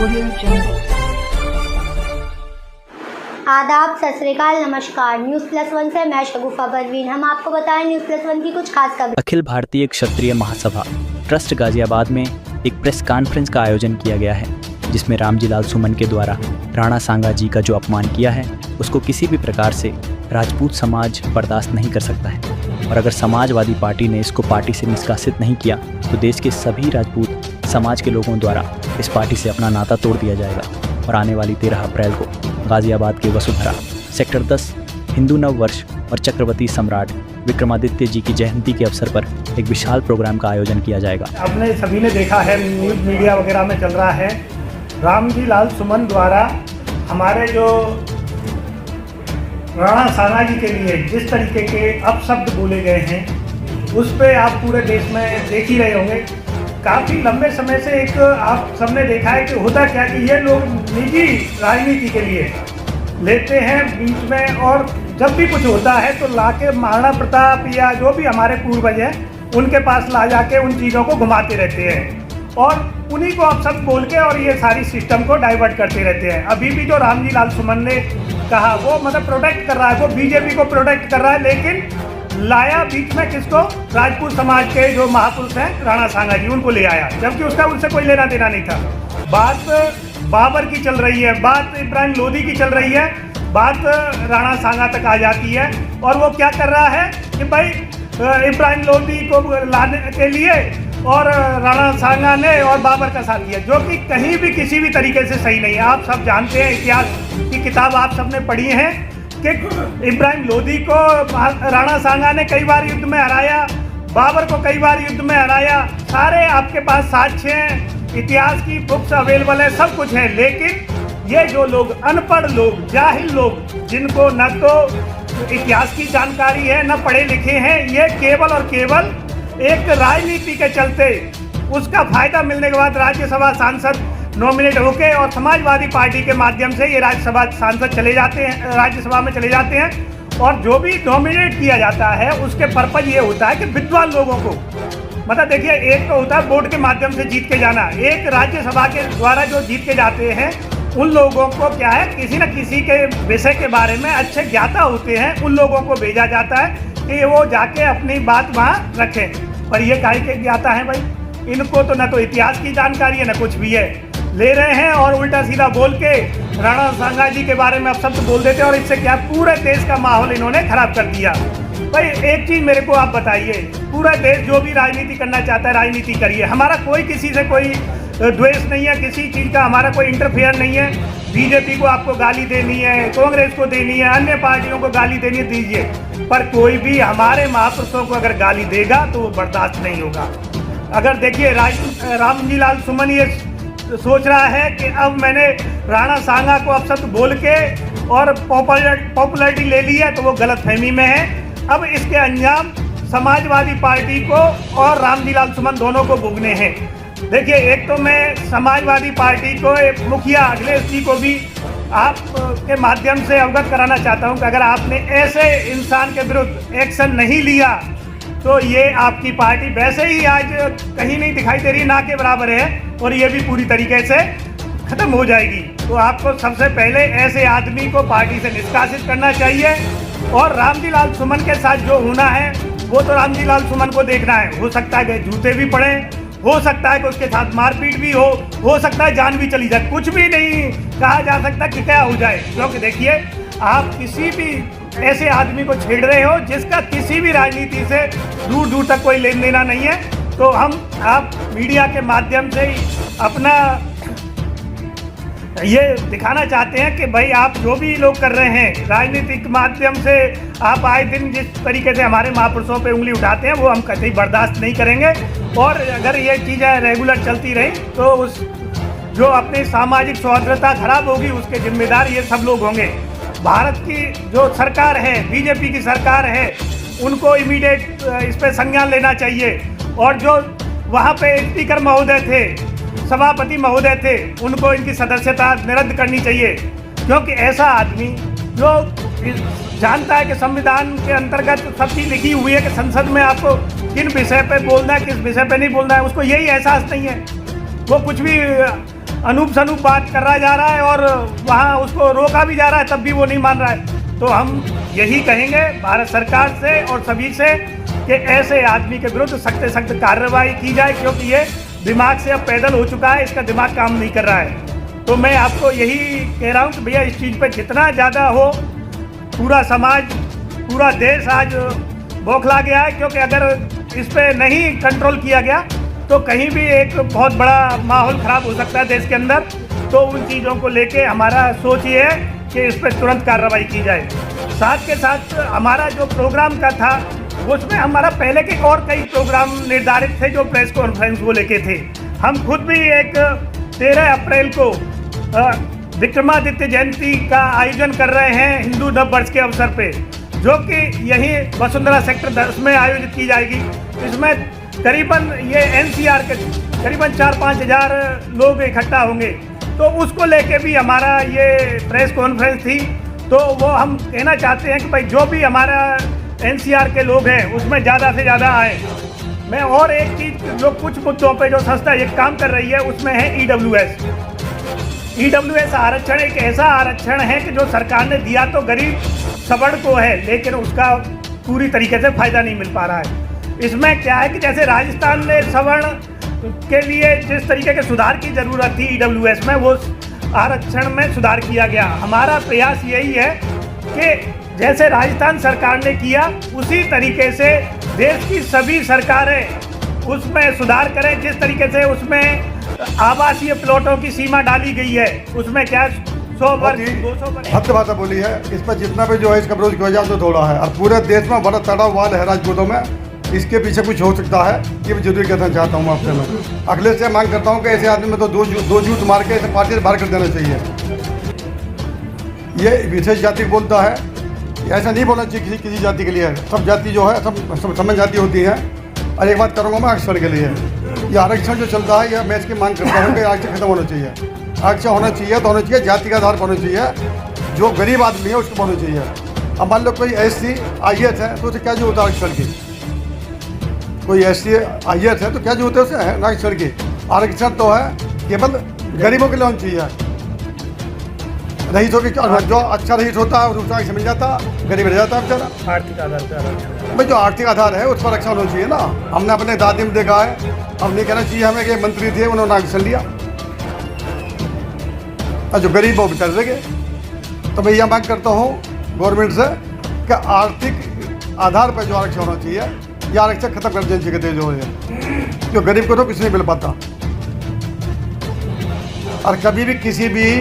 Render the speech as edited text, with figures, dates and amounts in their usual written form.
Audio Jungle। आदाब, सत श्री अकाल, नमस्कार। न्यूज़ प्लस वन से मैं शगुफा परवीन। हम आपको बताएं न्यूज़ प्लस वन की कुछ खास खबरें। अखिल भारतीय क्षत्रिय महासभा ट्रस्ट गाजियाबाद में एक प्रेस कॉन्फ्रेंस का आयोजन किया गया है, जिसमें रामजी लाल सुमन के द्वारा राणा सांगा जी का जो अपमान किया है उसको किसी भी प्रकार से राजपूत समाज बर्दाश्त नहीं कर सकता है। और अगर समाजवादी पार्टी ने इसको पार्टी से निष्कासित नहीं किया तो देश के सभी राजपूत समाज के लोगों द्वारा इस पार्टी से अपना नाता तोड़ दिया जाएगा। और आने वाली 13 अप्रैल को गाजियाबाद के वसुंधरा सेक्टर 10 हिंदू नव वर्ष और चक्रवर्ती सम्राट विक्रमादित्य जी की जयंती के अवसर पर एक विशाल प्रोग्राम का आयोजन किया जाएगा। आपने सभी ने देखा है, न्यूज़ मीडिया वगैरह में चल रहा है, रामजी लाल सुमन द्वारा हमारे जो राणा सांगा जी के लिए जिस तरीके के अपशब्द बोले गए हैं उस पे आप पूरे देश में देख ही रहे होंगे। काफ़ी लंबे समय से एक आप सबने देखा है कि होता क्या कि ये लोग निजी राजनीति के लिए लेते हैं बीच में, और जब भी कुछ होता है तो लाके महाराणा प्रताप या जो भी हमारे पूर्वज हैं उनके पास ला जाके उन चीज़ों को घुमाते रहते हैं और उन्हीं को अब सब बोल के और ये सारी सिस्टम को डाइवर्ट करते रहते हैं। अभी भी जो रामजी लाल सुमन ने कहा वो मतलब प्रोटेक्ट कर रहा है, वो बीजेपी को प्रोटेक्ट कर रहा है, लेकिन लाया बीच में किसको? राजपूत समाज के जो महापुरुष हैं राणा सांगा जी, उनको ले आया, जबकि उसका उनसे कोई लेना देना नहीं था। बात बाबर की चल रही है, बात इब्राहिम लोदी की चल रही है, बात राणा सांगा तक आ जाती है। और वो क्या कर रहा है कि भाई इब्राहिम लोदी को लाने के लिए और राणा सांगा ने और बाबर का साथ दिया, जो कि कहीं भी किसी भी तरीके से सही नहीं है। आप सब जानते हैं, इतिहास की किताब आप सबने पढ़ी है कि इब्राहिम लोदी को राणा सांगा ने कई बार युद्ध में हराया, बाबर को कई बार युद्ध में हराया। सारे आपके पास साक्ष्य हैं, इतिहास की बुक्स अवेलेबल है, सब कुछ है। लेकिन ये जो लोग अनपढ़ लोग, जाहिल लोग, जिनको न तो इतिहास की जानकारी है न पढ़े लिखे हैं, ये केवल और केवल एक राजनीति के चलते उसका फायदा मिलने के बाद राज्यसभा सांसद नॉमिनेट होके और समाजवादी पार्टी के माध्यम से ये राज्यसभा सांसद चले जाते हैं, राज्यसभा में चले जाते हैं। और जो भी नॉमिनेट किया जाता है उसके पर्पज ये होता है कि विद्वान लोगों को, मतलब देखिए, एक तो होता है वोट के माध्यम से जीत के जाना, एक राज्यसभा के द्वारा जो जीत के जाते हैं उन लोगों को क्या है, किसी न किसी के विषय के बारे में अच्छे ज्ञाता होते हैं, उन लोगों को भेजा जाता है कि वो जाके अपनी बात वहाँ रखें। पर ये काहे के ज्ञाता है भाई? इनको तो न तो इतिहास की जानकारी है न कुछ भी है, ले रहे हैं और उल्टा सीधा बोल के राणा सांगा जी के बारे में अब शब्द बोल देते हैं। और इससे क्या पूरे देश का माहौल इन्होंने खराब कर दिया। भाई एक चीज़ मेरे को आप बताइए, पूरा देश जो भी राजनीति करना चाहता है राजनीति करिए, हमारा कोई किसी से कोई द्वेष नहीं है, किसी चीज़ का हमारा कोई इंटरफेयर नहीं है। बीजेपी को आपको गाली देनी है, कांग्रेस को देनी है, अन्य पार्टियों को गाली देनी दीजिए, पर कोई भी हमारे महापुरुषों को अगर गाली देगा तो वो बर्दाश्त नहीं होगा। अगर देखिए रामजी लाल सुमन ये सोच रहा है कि अब मैंने राणा सांगा को अपशब्द बोल के और पॉपुलैरिटी ले ली है, तो वो गलतफहमी में है। अब इसके अंजाम समाजवादी पार्टी को और रामजी लाल सुमन दोनों को भुगतने हैं। देखिए, एक तो मैं समाजवादी पार्टी को मुखिया अखिलेश जी को भी आप के माध्यम से अवगत कराना चाहता हूं कि अगर आपने ऐसे इंसान के विरुद्ध एक्शन नहीं लिया तो ये आपकी पार्टी वैसे ही आज कहीं नहीं दिखाई दे रही, ना के बराबर है, और ये भी पूरी तरीके से ख़त्म हो जाएगी। तो आपको सबसे पहले ऐसे आदमी को पार्टी से निष्कासित करना चाहिए। और रामजी लाल सुमन के साथ जो होना है वो तो रामजी लाल सुमन को देखना है। हो सकता है कि जूते भी पड़े, हो सकता है कि उसके साथ मारपीट भी हो सकता है जान भी चली जाए, कुछ भी नहीं कहा जा सकता कि क्या हो जाए। क्योंकि देखिए, आप किसी भी ऐसे आदमी को छेड़ रहे हो जिसका किसी भी राजनीति से दूर दूर तक कोई लेन देना नहीं है। तो आप मीडिया के माध्यम से अपना ये दिखाना चाहते हैं कि भाई आप जो भी लोग कर रहे हैं राजनीतिक माध्यम से, आप आए दिन जिस तरीके से हमारे महापुरुषों पे उंगली उठाते हैं वो हम कतई बर्दाश्त नहीं करेंगे। और अगर ये चीज़ें रेगुलर चलती रही तो उस जो अपनी सामाजिक सौहार्दता खराब होगी उसके जिम्मेदार ये सब लोग होंगे। भारत की जो सरकार है, बीजेपी की सरकार है, उनको इमीडिएट इस पर संज्ञान लेना चाहिए। और जो वहाँ पे स्पीकर महोदय थे, सभापति महोदय थे, उनको इनकी सदस्यता निरस्त करनी चाहिए। क्योंकि ऐसा आदमी जो जानता है कि संविधान के अंतर्गत सब चीज़ लिखी हुई है कि संसद में आपको किन विषय पे बोलना है, किस विषय पे नहीं बोलना है, उसको यही एहसास नहीं है। वो कुछ भी अनूप शनूप बात कर रहा जा रहा है और वहाँ उसको रोका भी जा रहा है, तब भी वो नहीं मान रहा है। तो हम यही कहेंगे भारत सरकार से और सभी से कि ऐसे आदमी के विरुद्ध सख्त सख्त कार्रवाई की जाए, क्योंकि ये दिमाग से अब पैदल हो चुका है, इसका दिमाग काम नहीं कर रहा है। तो मैं आपको यही कह रहा हूँ कि भैया इस चीज़ पे जितना ज़्यादा हो, पूरा समाज पूरा देश आज बौखला गया है, क्योंकि अगर इस पे नहीं कंट्रोल किया गया तो कहीं भी एक बहुत बड़ा माहौल ख़राब हो सकता है देश के अंदर। तो उन चीज़ों को लेके हमारा सोच ये है कि इस पर तुरंत कार्रवाई की जाए। साथ के साथ हमारा जो प्रोग्राम का था उसमें हमारा पहले के और कई प्रोग्राम निर्धारित थे जो प्रेस कॉन्फ्रेंस को लेके थे। हम खुद भी एक 13 अप्रैल को विक्रमादित्य जयंती का आयोजन कर रहे हैं हिंदू नव वर्ष के अवसर पे, जो कि यहीं वसुंधरा सेक्टर 10 में आयोजित की जाएगी। इसमें करीबन ये NCR के करीबन 4-5 हज़ार लोग इकट्ठा होंगे। तो उसको लेके भी हमारा ये प्रेस कॉन्फ्रेंस थी। तो वो हम कहना चाहते हैं कि भाई जो भी हमारा NCR के लोग हैं उसमें ज़्यादा से ज़्यादा आए। मैं और एक चीज़ जो कुछ मुद्दों पे जो संस्था ये काम कर रही है उसमें है EWS आरक्षण एक ऐसा आरक्षण है कि जो सरकार ने दिया तो गरीब सवर्ण को है, लेकिन उसका पूरी तरीके से फ़ायदा नहीं मिल पा रहा है। इसमें क्या है कि जैसे राजस्थान में सवर्ण के लिए जिस तरीके के सुधार की ज़रूरत थी EWS में, वो आरक्षण में सुधार किया गया। हमारा प्रयास यही है कि जैसे राजस्थान सरकार ने किया उसी तरीके से देश की सभी सरकारें उसमें सुधार करें। जिस तरीके से उसमें आवासीय प्लॉटों की सीमा डाली गई है, उसमें क्या 100 वर्ग 200 वर्ग हद बात बोली है। इस पर जितना भी जो है इसका विरोध किया जाए तो थोड़ा है, और पूरे देश में बड़ा तड़ाव वाल है राजपूतों में। इसके पीछे कुछ हो सकता है, ये भी जरूरी कहना चाहता हूँ आपसे। मैं अगले से मांग करता हूँ कि ऐसे आदमी में तो दो जूत मार के ऐसे पार्टी से बाहर कर देना चाहिए। ये विशेष जाति बोलता है, ऐसा नहीं बोलना चाहिए किसी जाति के लिए। सब जाति जो है सब समझ जाति होती है। और एक बात करूँगा मैं आरक्षण के लिए, ये आरक्षण जो चलता है, यह मैं इसकी मांग करता हूँ कि आरक्षण खत्म होना चाहिए। आरक्षण होना चाहिए तो होना चाहिए जाति के आधार पर होना चाहिए। जो गरीब आदमी है उसको होना चाहिए। अब मान लो कोई SC IS है तो उसे क्या जरूरत है आरक्षण की? कोई SC IS है तो क्या जरूरत है उसे आरक्षण की? आरक्षण तो है केवल गरीबों के लिए होना चाहिए। रईस होगी जो अच्छा रईस होता है उसका आरक्षण मिल जाता, गरीब रह जाता है बेचारा। आर्थिक आधार पर आरक्षण, भाई जो आर्थिक आधार है उस पर आरक्षण होना चाहिए ना। हमने अपने दादी में देखा है, अब नहीं कहना चाहिए हमें कि मंत्री थे उन्होंने आरक्षण लिया और जो गरीब वो बेचारे रह गए। तो मैं यह मांग करता हूँ गवर्नमेंट से कि आर्थिक आधार पर जो आरक्षण होना चाहिए, यह आरक्षण खत्म कर देना चाहिए जो है, जो गरीब को तो कुछ नहीं मिल पाता। और कभी भी किसी भी